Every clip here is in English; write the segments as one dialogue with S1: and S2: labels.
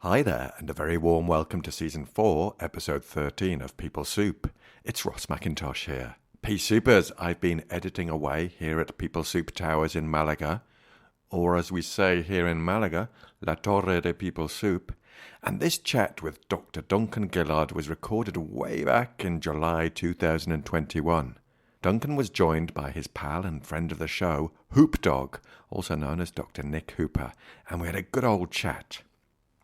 S1: Hi there, and a very warm welcome to Season 4, Episode 13 of People Soup. It's Ross McIntosh here. Pea Soupers, I've been editing away here at People Soup Towers in Malaga, or as we say here in Malaga, La Torre de People Soup. And this chat with Dr. Duncan Gillard was recorded way back in July 2021. Duncan was joined by his pal and friend of the show, Hoopdog, also known as Dr. Nic Hooper, and we had a good old chat.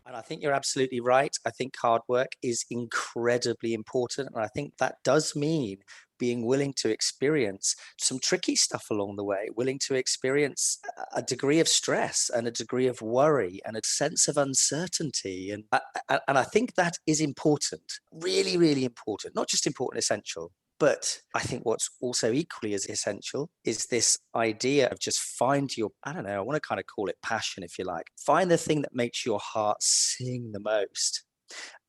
S2: And I think you're absolutely right. I think hard work is incredibly important. And I think that does mean being willing to experience some tricky stuff along the way, willing to experience a degree of stress and a degree of worry and a sense of uncertainty. And I think that is important, really, really important, not just important, essential. But I think what's also equally as essential is this idea of just find your, I want to kind of call it passion, if you like. Find the thing that makes your heart sing the most.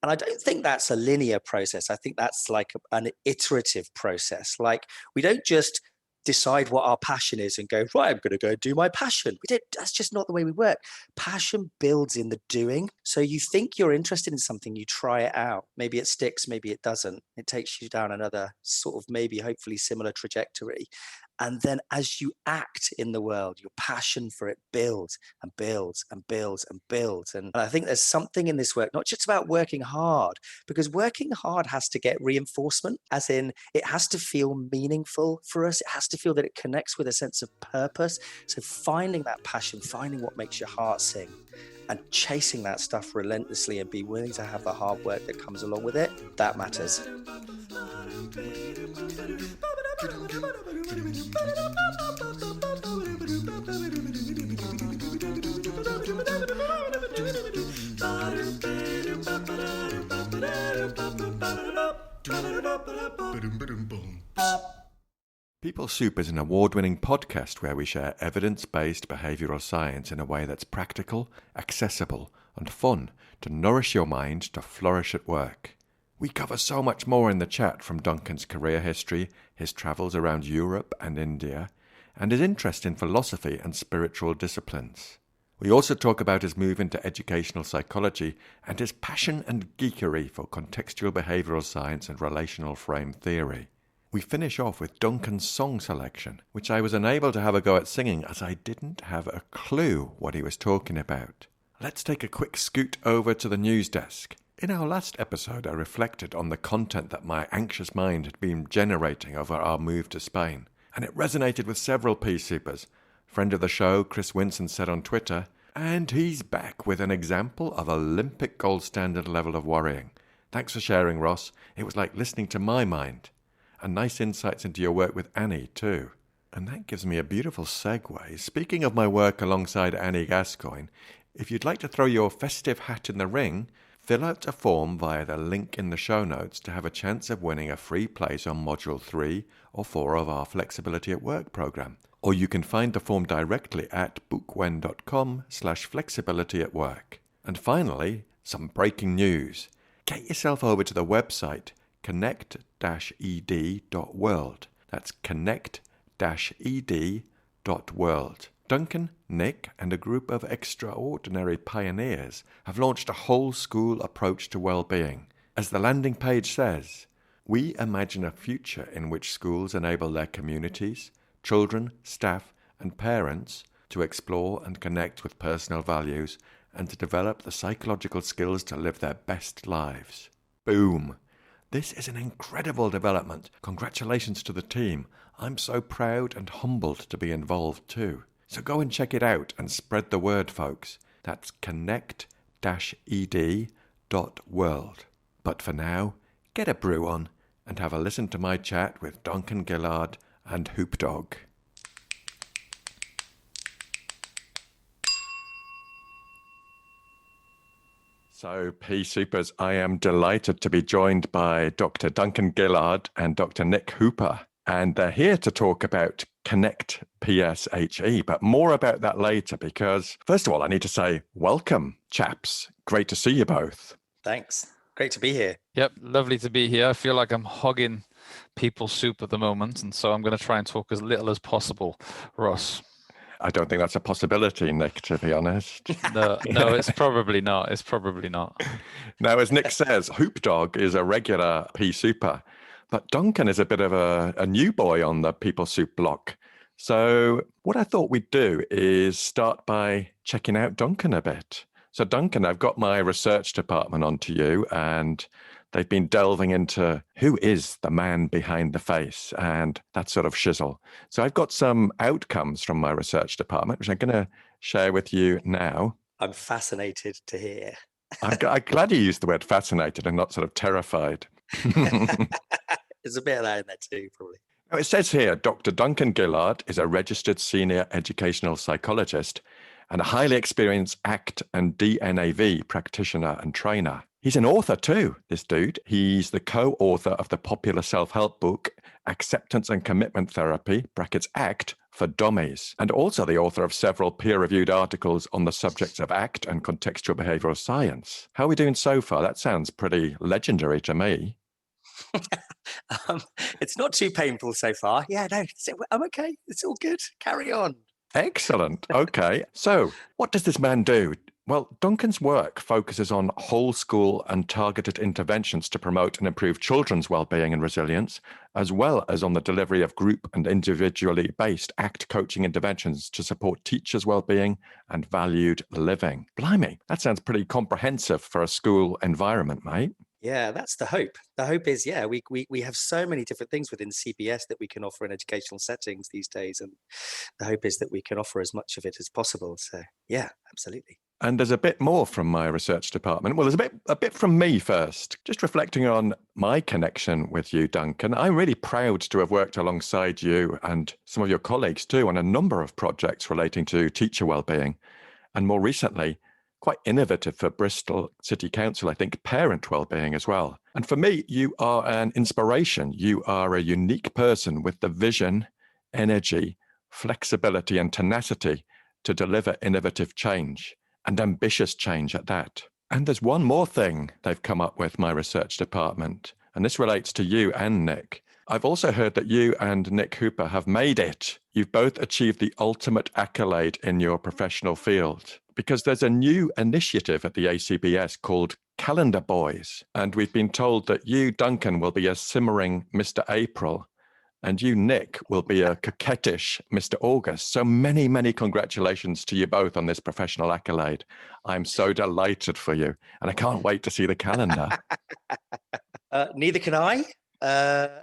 S2: And I don't think that's a linear process. I think that's like an iterative process. Like we don't just decide what our passion is and go, right, I'm going to go do my passion. That's just not the way we work. Passion builds in the doing. So you think you're interested in something, you try it out. Maybe it sticks, maybe it doesn't. It takes you down another sort of maybe hopefully similar trajectory. And then as you act in the world, your passion for it builds and builds and builds and builds. And I think there's something in this work, not just about working hard, because working hard has to get reinforcement, as in it has to feel meaningful for us. It has to feel that it connects with a sense of purpose. So finding that passion, finding what makes your heart sing, and chasing that stuff relentlessly and be willing to have the hard work that comes along with it, that matters.
S1: People Soup is an award-winning podcast where we share evidence-based behavioural science in a way that's practical, accessible, and fun to nourish your mind to flourish at work. We cover so much more in the chat, from Duncan's career history, his travels around Europe and India, and his interest in philosophy and spiritual disciplines. We also talk about his move into educational psychology and his passion and geekery for contextual behavioural science and relational frame theory. We finish off with Duncan's song selection, which I was unable to have a go at singing as I didn't have a clue what he was talking about. Let's take a quick scoot over to the news desk. In our last episode, I reflected on the content that my anxious mind had been generating over our move to Spain, and it resonated with several Pea Soupers. Friend of the show, Chris Winson, said on Twitter, and he's back with an example of Olympic gold standard level of worrying. Thanks for sharing, Ross. It was like listening to my mind. And nice insights into your work with Annie, too. And that gives me a beautiful segue. Speaking of my work alongside Annie Gascoigne, if you'd like to throw your festive hat in the ring, fill out a form via the link in the show notes to have a chance of winning a free place on Module 3 or 4 of our Flexibility at Work program. Or you can find the form directly at bookwen.com/flexibilityatwork. And finally, some breaking news. Get yourself over to the website connect-ed.world. That's connect-ed.world. Duncan, Nic, and a group of extraordinary pioneers have launched a whole school approach to well-being. As the landing page says, we imagine a future in which schools enable their communities, children, staff, and parents to explore and connect with personal values and to develop the psychological skills to live their best lives. Boom! This is an incredible development. Congratulations to the team. I'm so proud and humbled to be involved too. So go and check it out and spread the word, folks. That's connect-ed.world. But for now, get a brew on and have a listen to my chat with Duncan Gillard and Hoopdog. So, Pea Soupers, I am delighted to be joined by Dr. Duncan Gillard and Dr. Nic Hooper, and they're here to talk about Connect PSHE, but more about that later because, first of all, I need to say welcome, chaps. Great to see you both.
S2: Thanks. Great to be here.
S3: Yep, lovely to be here. I feel like I'm hogging People Soup at the moment, and so I'm going to try and talk as little as possible, Ross.
S1: I don't think that's a possibility, Nic, to be honest.
S3: No, it's probably not. It's probably not.
S1: Now, as Nic says, Hoopdog is a regular pea super, but Duncan is a bit of a new boy on the People Soup block. So what I thought we'd do is start by checking out Duncan a bit. So Duncan, I've got my research department onto you, and they've been delving into who is the man behind the face and that sort of shizzle. So I've got some outcomes from my research department, which I'm going to share with you now.
S2: I'm fascinated to hear.
S1: I'm glad you used the word fascinated and not sort of terrified.
S2: There's a bit of that in there too, probably.
S1: Now, it says here, Dr. Duncan Gillard is a registered senior educational psychologist and a highly experienced ACT and DNAV practitioner and trainer. He's an author too, this dude. He's the co-author of the popular self-help book, Acceptance and Commitment Therapy, brackets ACT, for Dummies, and also the author of several peer-reviewed articles on the subjects of ACT and contextual behavioural science. How are we doing so far? That sounds pretty legendary to me.
S2: It's not too painful so far. Yeah, no, I'm okay. It's all good. Carry on.
S1: Excellent. Okay. So what does this man do? Well, Duncan's work focuses on whole school and targeted interventions to promote and improve children's well-being and resilience, as well as on the delivery of group and individually based ACT coaching interventions to support teachers' well-being and valued living. Blimey, that sounds pretty comprehensive for a school environment, mate.
S2: Yeah, that's the hope. The hope is, yeah, we have so many different things within CPS that we can offer in educational settings these days. And the hope is that we can offer as much of it as possible. So, yeah, absolutely.
S1: And there's a bit more from my research department. Well, there's a bit from me first. Just reflecting on my connection with you, Duncan. I'm really proud to have worked alongside you and some of your colleagues too on a number of projects relating to teacher wellbeing. And more recently, quite innovative for Bristol City Council, I think, parent wellbeing as well. And for me, you are an inspiration. You are a unique person with the vision, energy, flexibility, and tenacity to deliver innovative change, and ambitious change at that. And there's one more thing they've come up with, my research department, and this relates to you and Nic. I've also heard that you and Nic Hooper have made it. You've both achieved the ultimate accolade in your professional field, because there's a new initiative at the ACBS called Calendar Boys. And we've been told that you, Duncan, will be a simmering Mr. April, and you, Nic, will be a coquettish Mr. August. So many, many congratulations to you both on this professional accolade. I'm so delighted for you, and I can't wait to see the calendar.
S2: Neither can I.
S3: So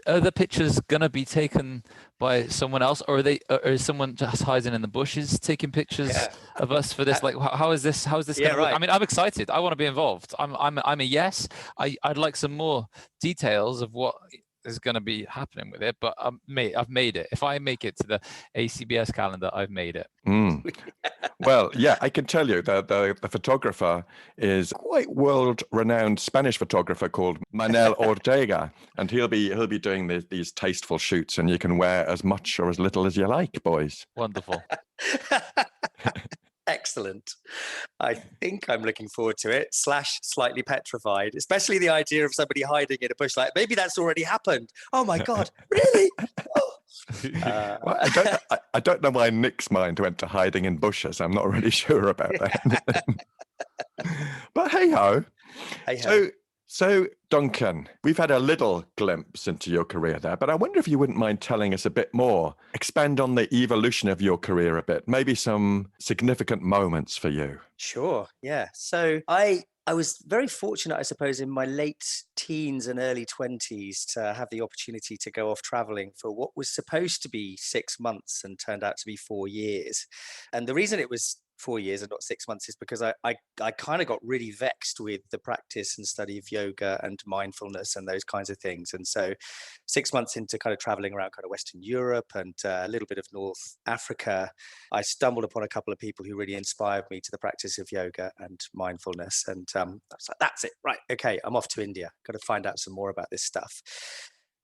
S3: are the pictures gonna be taken by someone else, or or is someone just hiding in the bushes taking pictures of us for this? Like, how is this gonna work? I mean, I'm excited. I want to be involved. I'm a yes. I'd like some more details of what is going to be happening with it, but I've made it. If I make it to the ACBS calendar, I've made it.
S1: Well, yeah, I can tell you that the photographer is quite world-renowned Spanish photographer called Manel Ortega, and he'll be doing these tasteful shoots, and you can wear as much or as little as you like, boys.
S3: Wonderful.
S2: Excellent. I think I'm looking forward to it. / slightly petrified, especially the idea of somebody hiding in a bush. Like, maybe that's already happened. Oh my God, really? Oh.
S1: Well, I don't know why Nic's mind went to hiding in bushes. I'm not really sure about that. But hey ho. So Duncan, we've had a little glimpse into your career there, but I wonder if you wouldn't mind telling us a bit more, expand on the evolution of your career a bit, maybe some significant moments for you.
S2: Sure, yeah. So I was very fortunate, I suppose, in my late teens and early 20s to have the opportunity to go off traveling for what was supposed to be 6 months and turned out to be 4 years. And the reason it was 4 years and not 6 months is because I kind of got really vexed with the practice and study of yoga and mindfulness and those kinds of things. And so 6 months into kind of traveling around kind of Western Europe and a little bit of North Africa, I stumbled upon a couple of people who really inspired me to the practice of yoga and mindfulness. And I was like, that's it. Right. Okay. I'm off to India. Got to find out some more about this stuff.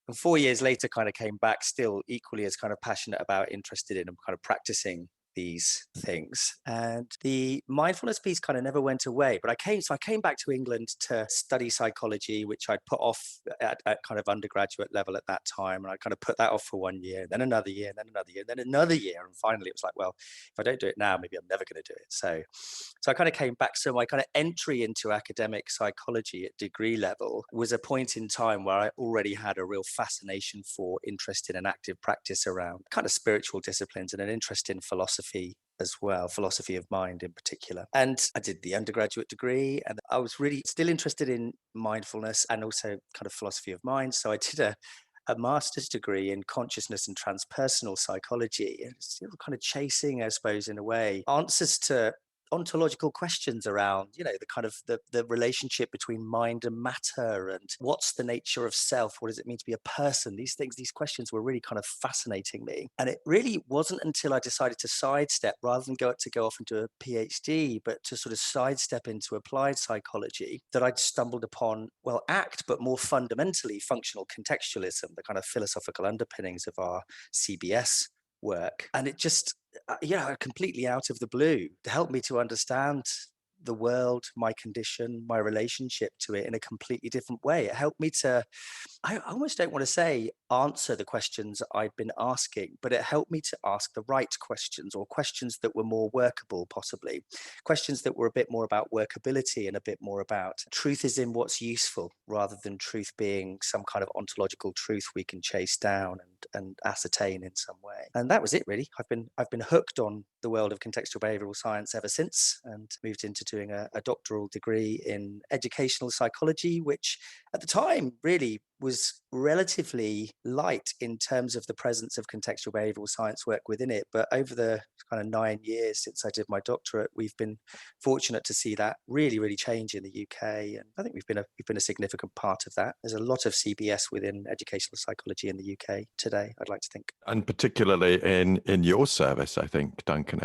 S2: And 4 years later, kind of came back still equally as kind of passionate about, interested in and kind of practicing these things. And the mindfulness piece kind of never went away. But I came back to England to study psychology, which I'd put off at kind of undergraduate level at that time. And I kind of put that off for 1 year, then another year, and then another year, and then another year. And finally it was like, well, if I don't do it now, maybe I'm never going to do it. So I kind of came back. So my kind of entry into academic psychology at degree level was a point in time where I already had a real fascination for, interest in, an active practice around kind of spiritual disciplines, and an interest in philosophy as well, philosophy of mind in particular. And I did the undergraduate degree, and I was really still interested in mindfulness and also kind of philosophy of mind. So I did a master's degree in consciousness and transpersonal psychology, and still kind of chasing, I suppose, in a way, answers to ontological questions around, the kind of the relationship between mind and matter, and what's the nature of self, what does it mean to be a person. These questions were really kind of fascinating me. And it really wasn't until I decided to sidestep, rather than go off into a PhD, but to sort of sidestep into applied psychology, that I'd stumbled upon, well, ACT, but more fundamentally functional contextualism, the kind of philosophical underpinnings of our CBS work. And it just, completely out of the blue, to help me to understand the world, my condition, my relationship to it in a completely different way. It helped me to, I almost don't want to say answer the questions I'd been asking, but it helped me to ask the right questions, or questions that were more workable, possibly. Questions that were a bit more about workability, and a bit more about truth is in what's useful, rather than truth being some kind of ontological truth we can chase down and ascertain in some way. And that was it, really. I've been hooked on the world of contextual behavioural science ever since, and moved into doing a doctoral degree in educational psychology, which at the time really was relatively light in terms of the presence of contextual behavioural science work within it. But over the kind of 9 years since I did my doctorate, we've been fortunate to see that really, really change in the UK. And I think we've been a significant part of that. There's a lot of CBS within educational psychology in the UK today, I'd like to think.
S1: And particularly in your service, I think, Duncan,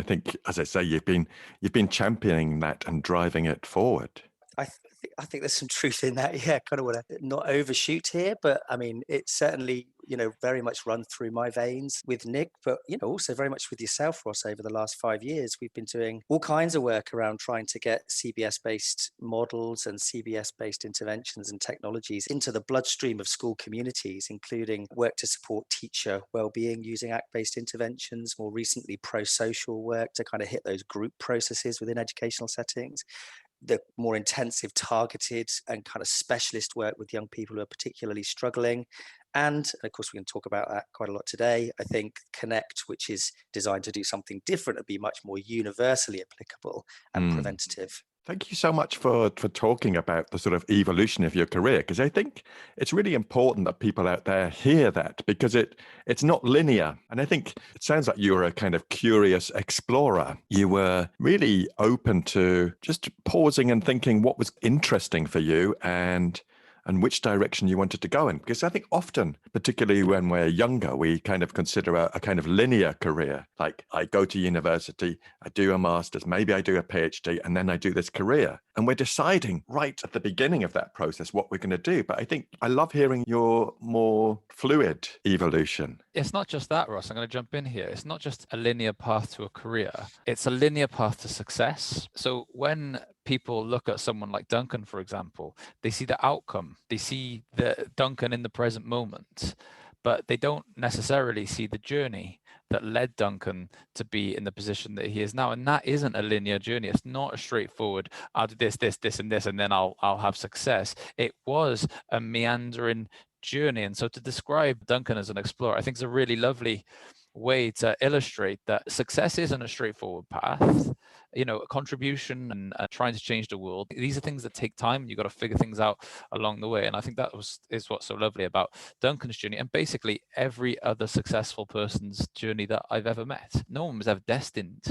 S1: as I say, you've been championing that and driving it forward.
S2: I think there's some truth in that. Yeah, kind of want to not overshoot here, but I mean, it's certainly, very much run through my veins with Nic, but, also very much with yourself, Ross. Over the last 5 years, we've been doing all kinds of work around trying to get CBS-based models and CBS-based interventions and technologies into the bloodstream of school communities, including work to support teacher wellbeing using ACT-based interventions, more recently pro-social work to kind of hit those group processes within educational settings, the more intensive, targeted and kind of specialist work with young people who are particularly struggling. And of course, we can talk about that quite a lot today. I think Connect, which is designed to do something different and be much more universally applicable and preventative.
S1: Thank you so much for talking about the sort of evolution of your career, because I think it's really important that people out there hear that, because it's not linear. And I think it sounds like you were a kind of curious explorer. You were really open to just pausing and thinking what was interesting for you and which direction you wanted to go in. Because I think often, particularly when we're younger, we kind of consider a kind of linear career. Like, I go to university, I do a master's, maybe I do a PhD, and then I do this career. And we're deciding right at the beginning of that process what we're going to do. But I think I love hearing your more fluid evolution.
S3: It's not just that, Ross. I'm going to jump in here. It's not just a linear path to a career. It's a linear path to success. So when people look at someone like Duncan, for example, they see the outcome. They see the Duncan in the present moment, but they don't necessarily see the journey that led Duncan to be in the position that he is now. And that isn't a linear journey. It's not a straightforward, I'll do this, and this, and then I'll have success. It was a meandering journey. And so to describe Duncan as an explorer, I think is a really lovely way to illustrate that success isn't a straightforward path. Contribution and trying to change the world, these are things that take time. You've got to figure things out along the way. And I think that is what's so lovely about Duncan's journey, and basically every other successful person's journey that I've ever met. No one was ever destined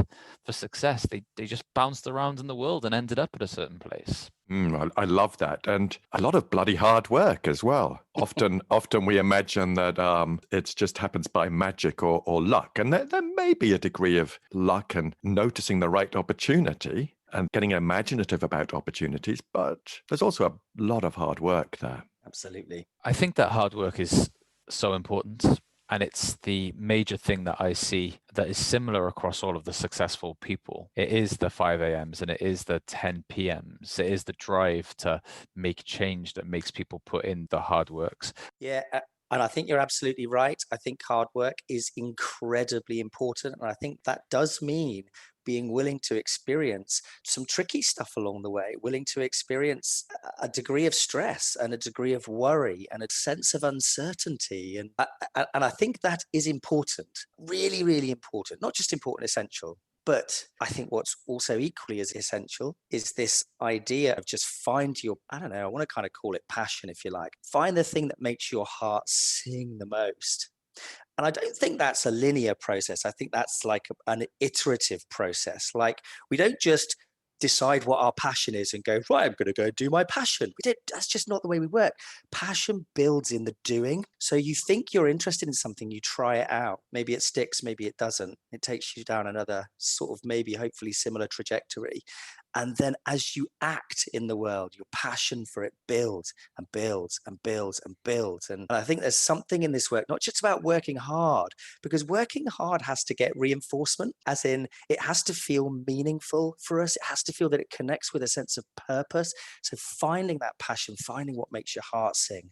S3: for success. They just bounced around in the world and ended up at a certain place.
S1: I love that. And a lot of bloody hard work as well. Often we imagine that it just happens by magic or luck. And there may be a degree of luck and noticing the right opportunity and getting imaginative about opportunities, but there's also a lot of hard work there.
S2: Absolutely.
S3: I think that hard work is so important. And it's the major thing that I see that is similar across all of the successful people. It is the 5 a.m.s and it is the 10 p.m.s. It is the drive to make change that makes people put in the hard works.
S2: Yeah. And I think you're absolutely right. I think hard work is incredibly important. And I think that does mean being willing to experience some tricky stuff along the way, willing to experience a degree of stress and a degree of worry and a sense of uncertainty. And I think that is important, really, really important, not just important, essential. But I think what's also equally as essential is this idea of just find your, I don't know, I want to kind of call it passion, if you like. Find the thing that makes your heart sing the most. And I don't think that's a linear process. I think that's like an iterative process. Like we don't just decide what our passion is and go, right, I'm going to go do my passion. That's just not the way we work. Passion builds in the doing. So you think you're interested in something, you try it out. Maybe it sticks, maybe it doesn't. It takes you down another sort of maybe hopefully similar trajectory. And then as you act in the world, your passion for it builds and builds and builds and builds. And I think there's something in this work, not just about working hard, because working hard has to get reinforcement, as in it has to feel meaningful for us. It has to feel that it connects with a sense of purpose. So finding that passion, finding what makes your heart sing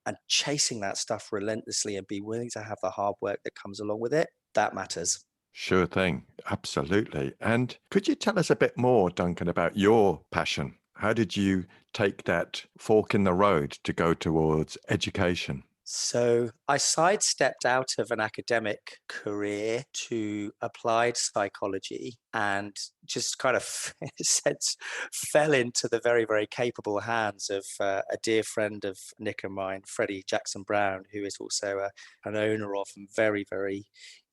S2: and chasing that stuff relentlessly and be willing to have the hard work that comes along with it, that matters.
S1: Sure thing. Absolutely. And could you tell us a bit more, Duncan, about your passion? How did you take that fork in the road to go towards education?
S2: So I sidestepped out of an academic career to applied psychology and just kind of fell into the very, very capable hands of a dear friend of Nic and mine, Freddie Jackson Brown, who is also an owner of and very, very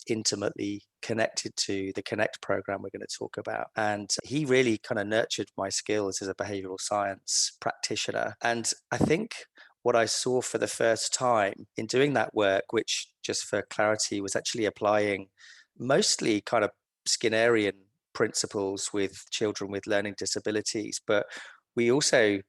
S2: intimately connected to the Connect program we're going to talk about. And he really kind of nurtured my skills as a behavioural science practitioner. And I think what I saw for the first time in doing that work, which just for clarity was actually applying mostly kind of Skinnerian principles with children with learning disabilities, but we also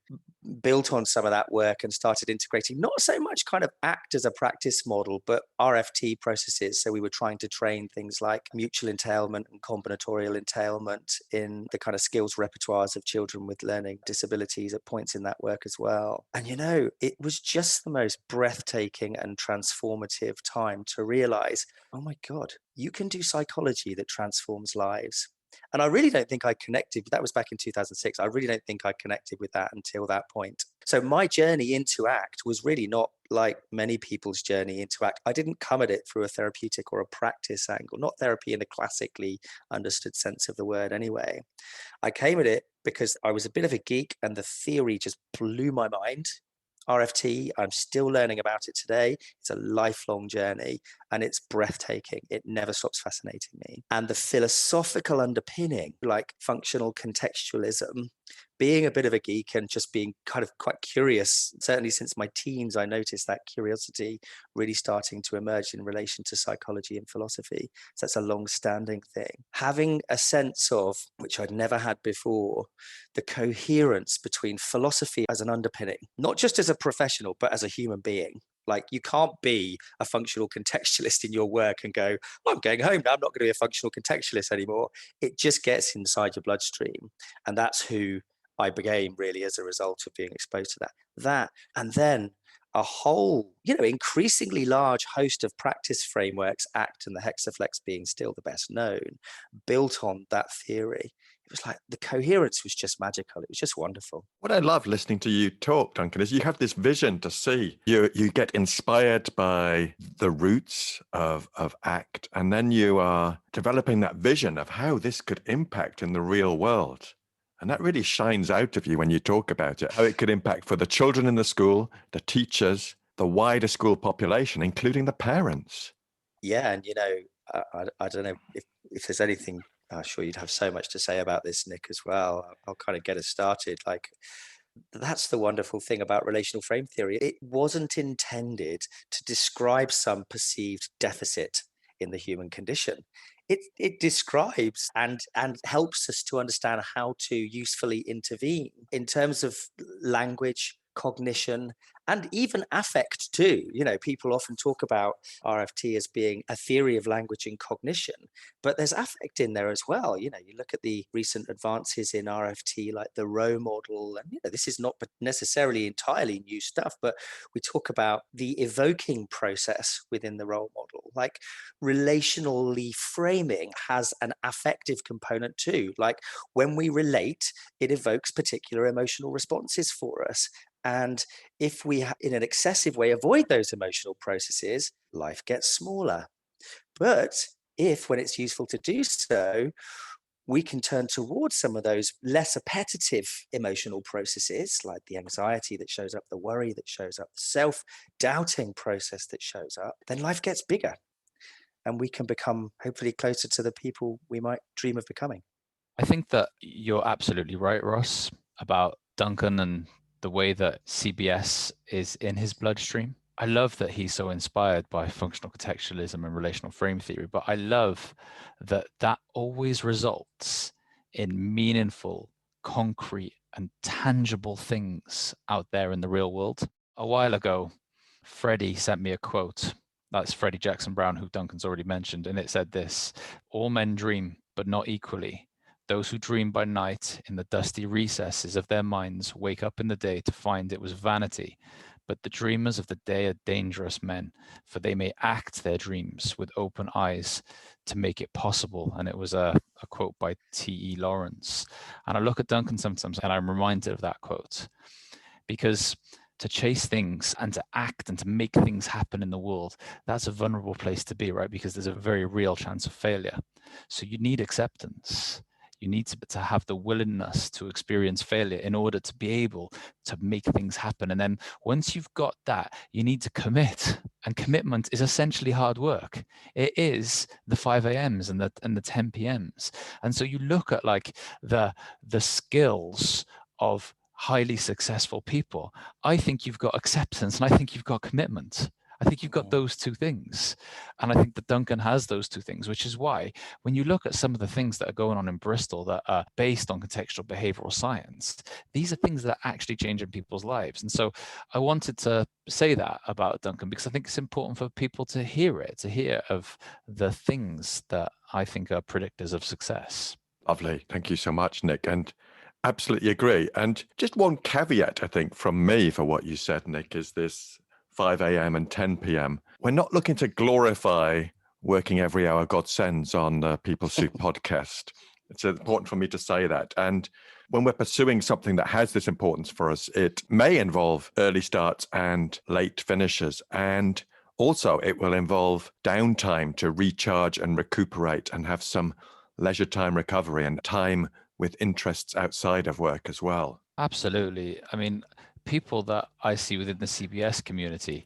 S2: built on some of that work and started integrating not so much kind of ACT as a practice model, but RFT processes. So we were trying to train things like mutual entailment and combinatorial entailment in the kind of skills repertoires of children with learning disabilities at points in that work as well. And, you know, it was just the most breathtaking and transformative time to realize, oh my God, you can do psychology that transforms lives. And I really don't think I connected, that was back in 2006. I really don't think I connected with that until that point. So my journey into ACT was really not like many people's journey into ACT. I didn't come at it through a therapeutic or a practice angle, not therapy in the classically understood sense of the word anyway. I came at it because I was a bit of a geek and the theory just blew my mind. RFT, I'm still learning about it today. It's a lifelong journey and it's breathtaking. It never stops fascinating me. And the philosophical underpinning, like functional contextualism, being a bit of a geek and just being kind of quite curious, certainly since my teens, I noticed that curiosity really starting to emerge in relation to psychology and philosophy. So that's a long-standing thing. Having a sense of, which I'd never had before, the coherence between philosophy as an underpinning, not just as a professional, but as a human being. Like you can't be a functional contextualist in your work and go, well, I'm going home now, I'm not going to be a functional contextualist anymore. It just gets inside your bloodstream. And that's who I became really as a result of being exposed to that. And then a whole, increasingly large host of practice frameworks, ACT and the Hexaflex being still the best known, built on that theory. It was like the coherence was just magical. It was just wonderful.
S1: What I love listening to you talk, Duncan, is you have this vision to see. You get inspired by the roots of ACT, and then you are developing that vision of how this could impact in the real world. And that really shines out of you when you talk about it, how it could impact for the children in the school, the teachers, the wider school population, including the parents.
S2: Yeah, and I don't know if there's anything, I'm sure you'd have so much to say about this, Nic, as well. I'll kind of get us started. Like, that's the wonderful thing about relational frame theory. It wasn't intended to describe some perceived deficit in the human condition. It describes and helps us to understand how to usefully intervene in terms of language, cognition, and even affect too. You know, people often talk about RFT as being a theory of language and cognition, but there's affect in there as well. You know, you look at the recent advances in RFT, like the Rowe model, and, you know, this is not necessarily entirely new stuff, but we talk about the evoking process within the role model. Like, relationally framing has an affective component too. Like, when we relate, it evokes particular emotional responses for us. And if we, in an excessive way, avoid those emotional processes, life gets smaller. But if, when it's useful to do so, we can turn towards some of those less appetitive emotional processes, like the anxiety that shows up, the worry that shows up, the self-doubting process that shows up, then life gets bigger. And we can become hopefully closer to the people we might dream of becoming.
S3: I think that you're absolutely right, Ross, about Duncan and the way that CBS is in his bloodstream. I love that he's so inspired by functional contextualism and relational frame theory, but I love that that always results in meaningful, concrete, and tangible things out there in the real world. A while ago, Freddie sent me a quote. That's Freddie Jackson Brown, who Duncan's already mentioned, and it said this: "All men dream, but not equally. Those who dream by night in the dusty recesses of their minds wake up in the day to find it was vanity. But the dreamers of the day are dangerous men, for they may act their dreams with open eyes to make it possible." And it was a quote by T.E. Lawrence. And I look at Duncan sometimes and I'm reminded of that quote, because to chase things and to act and to make things happen in the world, that's a vulnerable place to be, right? Because there's a very real chance of failure. So you need acceptance. You need to have the willingness to experience failure in order to be able to make things happen. And then once you've got that, you need to commit. And commitment is essentially hard work. It is the 5 a.m.s and the 10 p.m.s. And so you look at like the skills of highly successful people. I think you've got acceptance and I think you've got commitment. I think you've got those two things. And I think that Duncan has those two things, which is why when you look at some of the things that are going on in Bristol that are based on contextual behavioral science, these are things that are actually changing people's lives. And so I wanted to say that about Duncan, because I think it's important for people to hear it, to hear of the things that I think are predictors of success.
S1: Lovely. Thank you so much, Nic. And absolutely agree. And just one caveat, I think, from me for what you said, Nic, is this 5 a.m. and 10 p.m. We're not looking to glorify working every hour God sends on the People Soup podcast. It's important for me to say that. And when we're pursuing something that has this importance for us, it may involve early starts and late finishes. And also it will involve downtime to recharge and recuperate and have some leisure time recovery and time with interests outside of work as well.
S3: Absolutely. I mean, people that I see within the CBS community,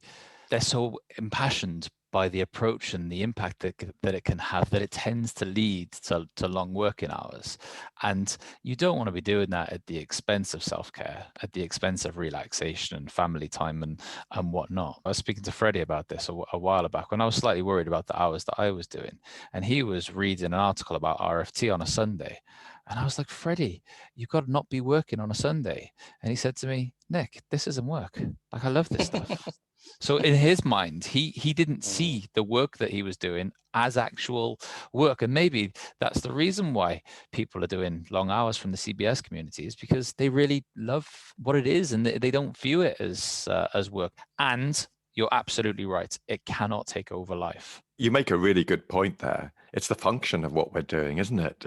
S3: they're so impassioned by the approach and the impact that it can have, that it tends to lead to long working hours. And you don't want to be doing that at the expense of self-care, at the expense of relaxation and family time and whatnot. I was speaking to Freddie about this a while back when I was slightly worried about the hours that I was doing. And he was reading an article about RFT on a Sunday. And I was like, Freddie, you've got to not be working on a Sunday. And he said to me, Nic, this isn't work. Like, I love this stuff. So in his mind, he didn't see the work that he was doing as actual work. And maybe that's the reason why people are doing long hours from the CBS community, is because they really love what it is and they don't view it as work. And you're absolutely right. It cannot take over life.
S1: You make a really good point there. It's the function of what we're doing, isn't it?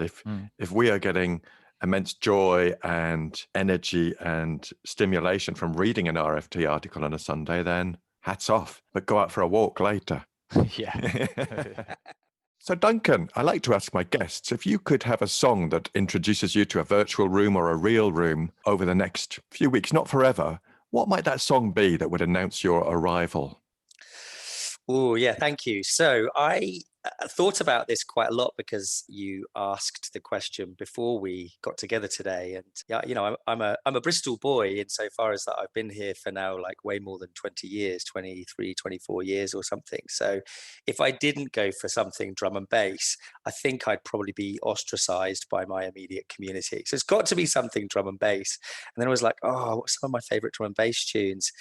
S1: If we are getting immense joy and energy and stimulation from reading an RFT article on a Sunday, then hats off, but go out for a walk later.
S3: Yeah.
S1: So Duncan, I like to ask my guests, if you could have a song that introduces you to a virtual room or a real room over the next few weeks, not forever, what might that song be that would announce your arrival?
S2: Oh, yeah, thank you. So I thought about this quite a lot because you asked the question before we got together today. And yeah, you know, I'm a Bristol boy insofar as that I've been here for now like way more than 20 years, 23, 24 years or something. So if I didn't go for something drum and bass, I think I'd probably be ostracized by my immediate community. So it's got to be something drum and bass. And then I was like, oh, what's some of my favorite drum and bass tunes?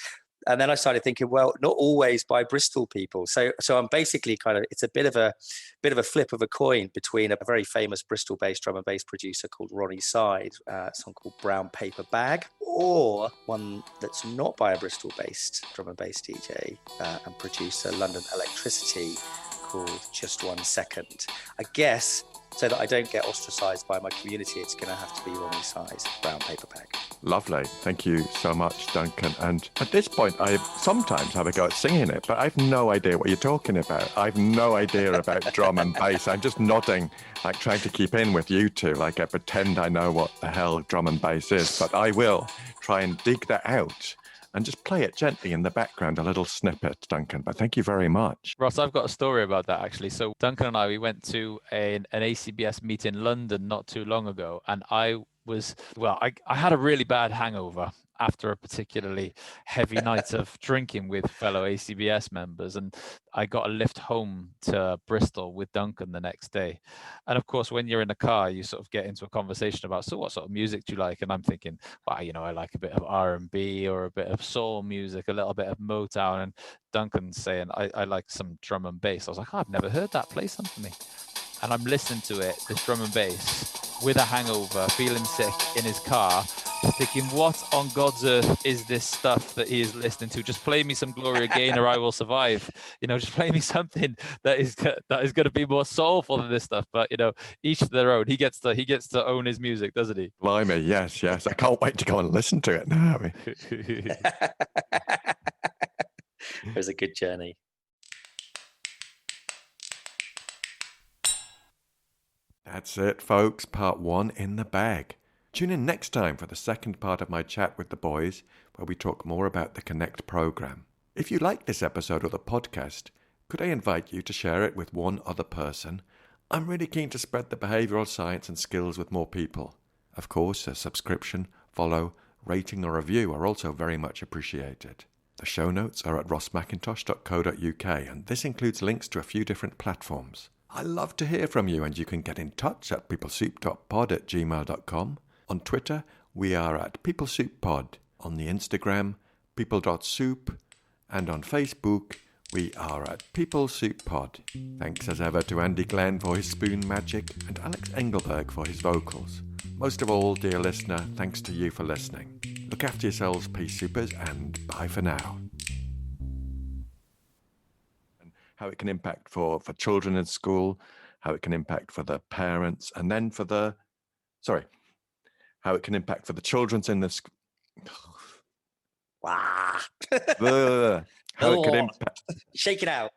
S2: And then I started thinking, well, not always by Bristol people. So I'm basically it's a bit of a flip of a coin between a very famous Bristol-based drum and bass producer called Ronnie Side, a song called Brown Paper Bag, or one that's not by a Bristol-based drum and bass DJ and producer, London Electricity, called Just 1 Second. I guess so that I don't get ostracized by my community, it's going to have to be Ronnie Side's Brown Paper Bag.
S1: Lovely. Thank you so much, Duncan. And at this point, I sometimes have a go at singing it, but I've no idea what you're talking about. I've no idea about drum and bass. I'm just nodding, like trying to keep in with you two, like I pretend I know what the hell drum and bass is, but I will try and dig that out and just play it gently in the background, a little snippet, Duncan. But thank you very much.
S3: Ross, I've got a story about that, actually. So Duncan and I, we went to an ACBS meet in London not too long ago. And I had a really bad hangover after a particularly heavy night of drinking with fellow ACBS members. And I got a lift home to Bristol with Duncan the next day. And of course, when you're in the car, you sort of get into a conversation about, so what sort of music do you like? And I'm thinking, well, you know, I like a bit of R&B or a bit of soul music, a little bit of Motown. And Duncan's saying, I like some drum and bass. I was like, oh, I've never heard that. Play some for me. And I'm listening to it, this drum and bass, with a hangover, feeling sick in his car, thinking, what on God's earth is this stuff that he is listening to? Just play me some Gloria Gaynor, I Will Survive. You know, just play me something that is going to be more soulful than this stuff. But, you know, each to their own. He gets to own his music, doesn't he?
S1: Blimey, yes. I can't wait to go and listen to it now.
S2: It was a good journey.
S1: That's it, folks. Part 1 in the bag. Tune in next time for the second part of my chat with the boys, where we talk more about the Connect program. If you like this episode of the podcast, could I invite you to share it with one other person? I'm really keen to spread the behavioural science and skills with more people. Of course, a subscription, follow, rating or review are also very much appreciated. The show notes are at rossmcintosh.co.uk, and this includes links to a few different platforms. I love to hear from you, and you can get in touch at peoplesouppod@gmail.com. On Twitter, we are at peoplesoupppod. On the Instagram, people.soup. And on Facebook, we are at peoplesouppod. Thanks as ever to Andy Glenn for his spoon magic and Alex Engelberg for his vocals. Most of all, dear listener, thanks to you for listening. Look after yourselves, Peace Soupers, and bye for now. How it can impact for children in school, how it can impact for the parents, and then how it can impact for the children's in the
S2: Wow.
S1: how it can impact.
S2: Shake it out.